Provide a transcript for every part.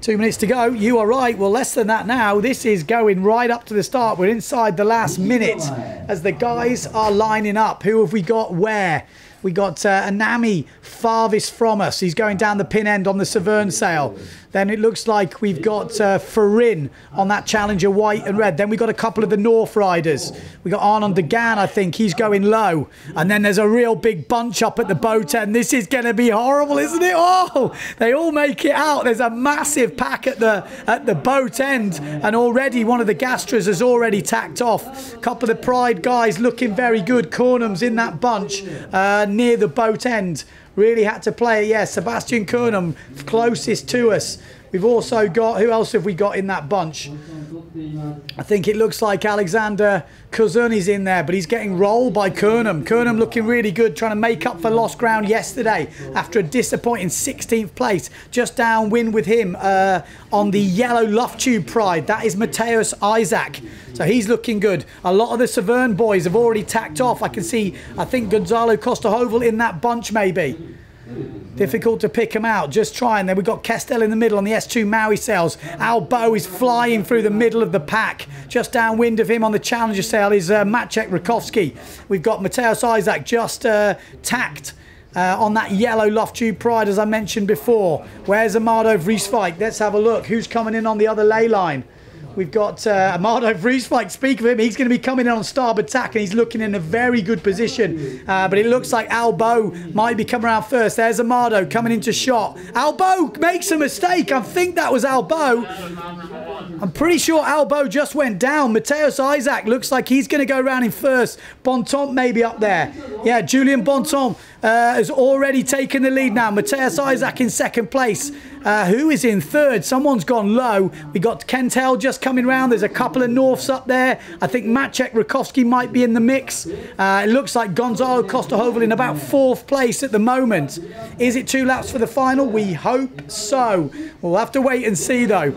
2 minutes to go. You are right. Well, less than that now. This is going right up to the start. We're inside the last minute as the guys are lining up. Who have we got where? We got Anami farthest from us. He's going down the pin end on the Severn sail. Then it looks like we've got Farin on that Challenger white and red. Then we got a couple of the North Riders. We got Arnon DeGan, I think. He's going low. And then there's a real big bunch up at the boat end. This is going to be horrible, isn't it? Oh, they all make it out. There's a massive pack at the boat end. And already one of the Gastras has already tacked off. A couple of the Pride guys looking very good. Cornham's in that bunch near the boat end. Really had to play it. Yeah, Sebastian Kernum closest to us. We've also got, who else have we got in that bunch? I think it looks like Alexander Kuzuni's in there, but he's getting rolled by Kernum. Kernum looking really good, trying to make up for lost ground yesterday after a disappointing 16th place. Just downwind with him on the yellow luff tube Pride. That is Mateus Isaac. So he's looking good. A lot of the Severn boys have already tacked off. I can see, I think Gonzalo Costa-Hovel in that bunch maybe. Difficult to pick him out. Just trying. Then we've got Kestel in the middle on the S2 Maui sails. Albo is flying through the middle of the pack. Just downwind of him on the Challenger sail is Maciek Rakowski. We've got Mateus Isaac just tacked on that yellow luff tube Pride, as I mentioned before. Where's Amado Vrieswijk? Let's have a look. Who's coming in on the other ley line? We've got Amado Vrieswijk. Speak of him, he's going to be coming in on starboard tack and he's looking in a very good position. But it looks like Albo might be coming around first. There's Amado coming into shot. Albo makes a mistake. I think that was Albo. I'm pretty sure Albo just went down. Mateus Isaac looks like he's going to go around in first. Bontemps maybe up there. Yeah, Julian Bontemps has already taken the lead now. Mateus Isaac in second place. Who is in third? Someone's gone low. We got Kentel just coming round. There's a couple of Norths up there. I think Maciek Rakowski might be in the mix. It looks like Gonzalo Costa-Hovel in about fourth place at the moment. Is it 2 laps for the final? We hope so. We'll have to wait and see though.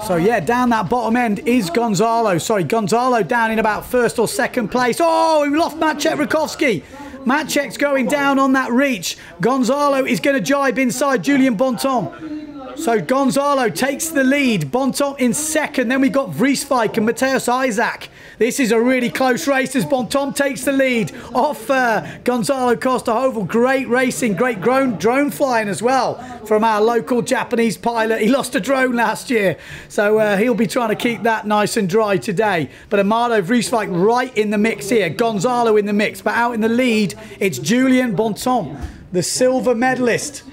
So yeah, down that bottom end is Gonzalo. Sorry, Gonzalo down in about first or second place. Oh, we lost Maciek Rakowski. Maciek's going down on that reach. Gonzalo is going to jibe inside Julian Bontemps. So Gonzalo takes the lead. Bontemps in second. Then we got Vrieswijk and Mateus Isaac. This is a really close race as Bontemps takes the lead off Gonzalo Costa-Hovel. Great racing, great drone flying as well from our local Japanese pilot. He lost a drone last year, so he'll be trying to keep that nice and dry today. But Amado Vrieswijk right in the mix here. Gonzalo in the mix, but out in the lead, it's Julian Bontemps, the silver medalist.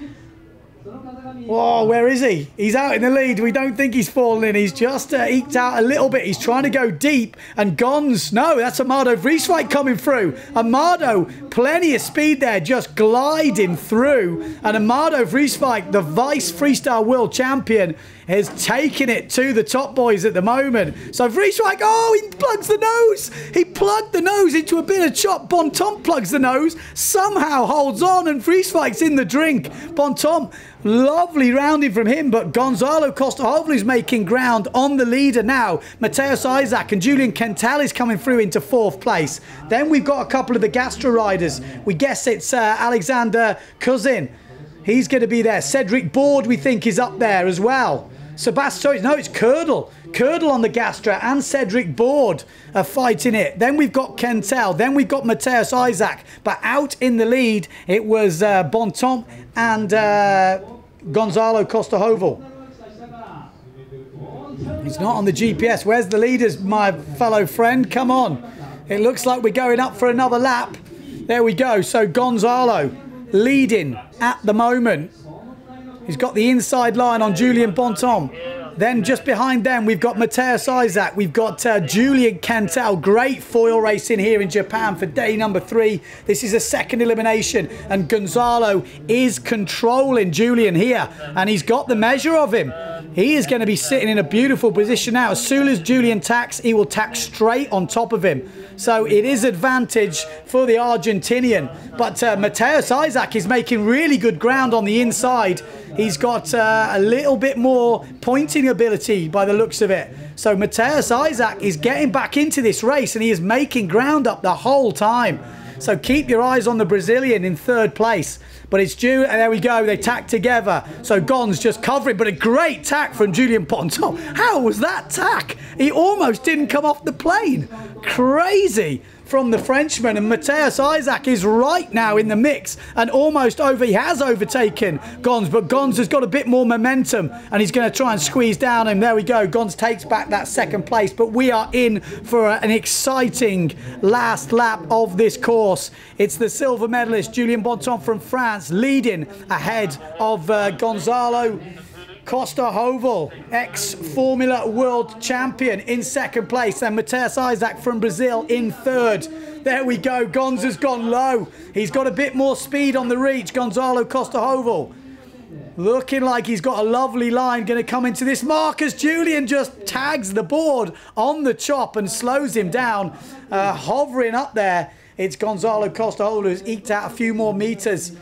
Oh, where is he? He's out in the lead. We don't think he's fallen in. He's just eked out a little bit. He's trying to go deep. And Gonz, no, that's Amado Vrieswijk coming through. Amado, plenty of speed there, just gliding through. And Amado Vrieswijk, the vice freestyle world champion, is taking it to the top boys at the moment. So Vrieswijk, oh, he plugs the nose. He plugged the nose into a bit of chop. Bontemps plugs the nose, somehow holds on, and Vrieswijk's in the drink. Bontemps, lovely rounding from him, but Gonzalo Costa-Hovel is making ground on the leader now. Mateus Isaac and Julian Kentel is coming through into fourth place. Then we've got a couple of the Gastra riders. We guess it's Alexander Kuzin. He's going to be there. Cedric Board, we think, is up there as well. Sebastian, no, it's Curdle. Curdle on the Gastra and Cedric Board are fighting it. Then we've got Kentel. Then we've got Mateus Isaac. But out in the lead, it was Bontemps and Gonzalo Costa-Hovel. He's not on the GPS. Where's the leaders, my fellow friend? Come on. It looks like we're going up for another lap. There we go. So Gonzalo leading at the moment. He's got the inside line on Julian Bontemps. Then just behind them, we've got Mateus Isaac. We've got Julian Kentel. Great foil racing here in Japan for day number 3. This is a second elimination. And Gonzalo is controlling Julian here. And he's got the measure of him. He is going to be sitting in a beautiful position now. As soon as Julian tacks, he will tack straight on top of him. So it is advantage for the Argentinian. But Mateus Isaac is making really good ground on the inside. He's got a little bit more pointing ability by the looks of it. So Mateus Isaac is getting back into this race and he is making ground up the whole time. So keep your eyes on the Brazilian in third place. But it's due, and there we go, they tack together. So Gon's just covering, but a great tack from Julien Bontemps. How was that tack? He almost didn't come off the plane. Crazy from the Frenchman, and Matthias Isaac is right now in the mix and almost over. He has overtaken Gons, but Gons has got a bit more momentum and he's going to try and squeeze down him. There we go. Gons takes back that second place, but we are in for an exciting last lap of this course. It's the silver medalist Julien Bontemps from France leading ahead of Gonzalo Costa-Hovel, ex-Formula World Champion, in second place, and Matthias Isaac from Brazil in third. There we go. Gons has gone low. He's got a bit more speed on the reach. Gonzalo Costa-Hovel looking like he's got a lovely line going to come into this mark as Julien just tags the board on the chop and slows him down. Hovering up there, it's Gonzalo Costa-Hovel who's eked out a few more meters.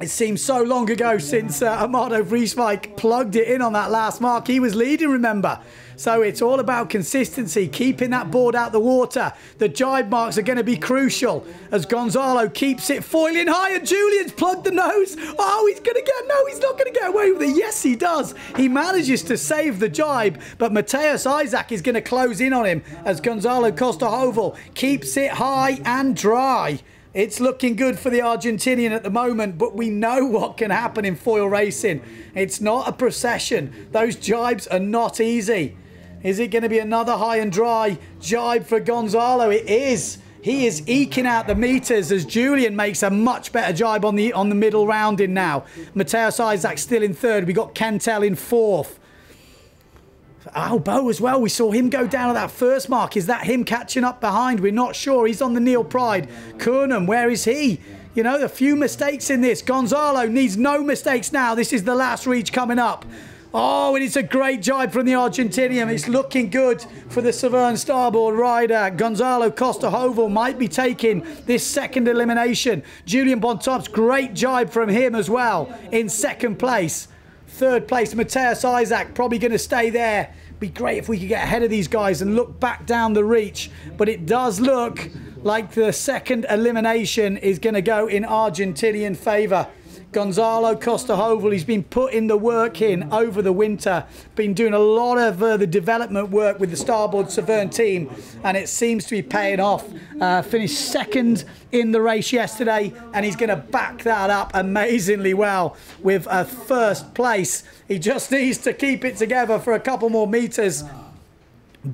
It seems so long ago since Amado Vrieswijk plugged it in on that last mark. He was leading, remember. So it's all about consistency, keeping that board out the water. The jibe marks are going to be crucial as Gonzalo keeps it foiling high, and Julien's plugged the nose. Oh, he's going to get, no, he's not going to get away with it. Yes, he does. He manages to save the jibe, but Matthias Isaac is going to close in on him as Gonzalo Costa-Hovel keeps it high and dry. It's looking good for the Argentinian at the moment, but we know what can happen in foil racing. It's not a procession. Those jibes are not easy. Is it going to be another high and dry jibe for Gonzalo? It is. He is eking out the meters as Julien makes a much better jibe on the middle rounding now. Matthias Isaac still in third. We got Kentel in fourth. Albo as well, we saw him go down at that first mark. Is that him catching up behind? We're not sure. He's on the Neil Pride. Kernam, where is he? You know, a few mistakes in this. Gonzalo needs no mistakes now. This is the last reach coming up. Oh, and it's a great jibe from the Argentinian. It's looking good for the Severn starboard rider. Gonzalo Costa-Hovel might be taking this second elimination. Julien Bontemps, great jibe from him as well in second place. Third place, Matthias Isaac, probably going to stay there. Be great if we could get ahead of these guys and look back down the reach. But it does look like the second elimination is going to go in Argentinian favour. Gonzalo Costa-Hovel, he's been putting the work in over the winter, been doing a lot of the development work with the Starboard Severn team, and it seems to be paying off. Finished second in the race yesterday, and he's going to back that up amazingly well with a first place. He just needs to keep it together for a couple more meters.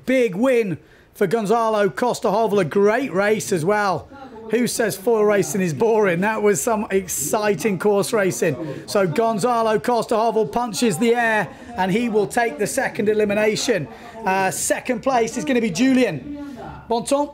Big win for Gonzalo Costa-Hovel, a great race as well. Who says foil racing is boring? That was some exciting course racing. So Gonzalo Costa-Hovel punches the air and he will take the second elimination. Second place is going to be Julien Bontemps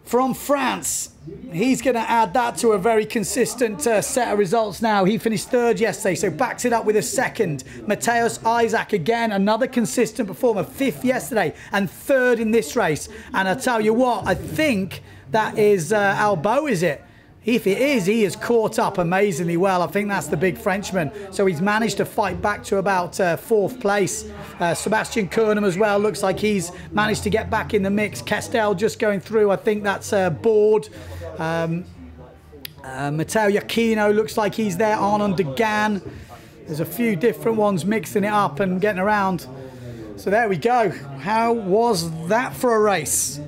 from France. He's going to add that to a very consistent set of results now. He finished third yesterday, so backs it up with a second. Matthias Isaac, again, another consistent performer. Fifth yesterday and third in this race. And I tell you what, I think that is Albo, is it? If it is, he is caught up amazingly well. I think that's the big Frenchman. So he's managed to fight back to about fourth place. Sebastian Kernam as well. Looks like he's managed to get back in the mix. Kestel just going through. I think that's Board. Matteo Iachino looks like he's there. Arnon Degan. There's a few different ones mixing it up and getting around. So there we go. How was that for a race?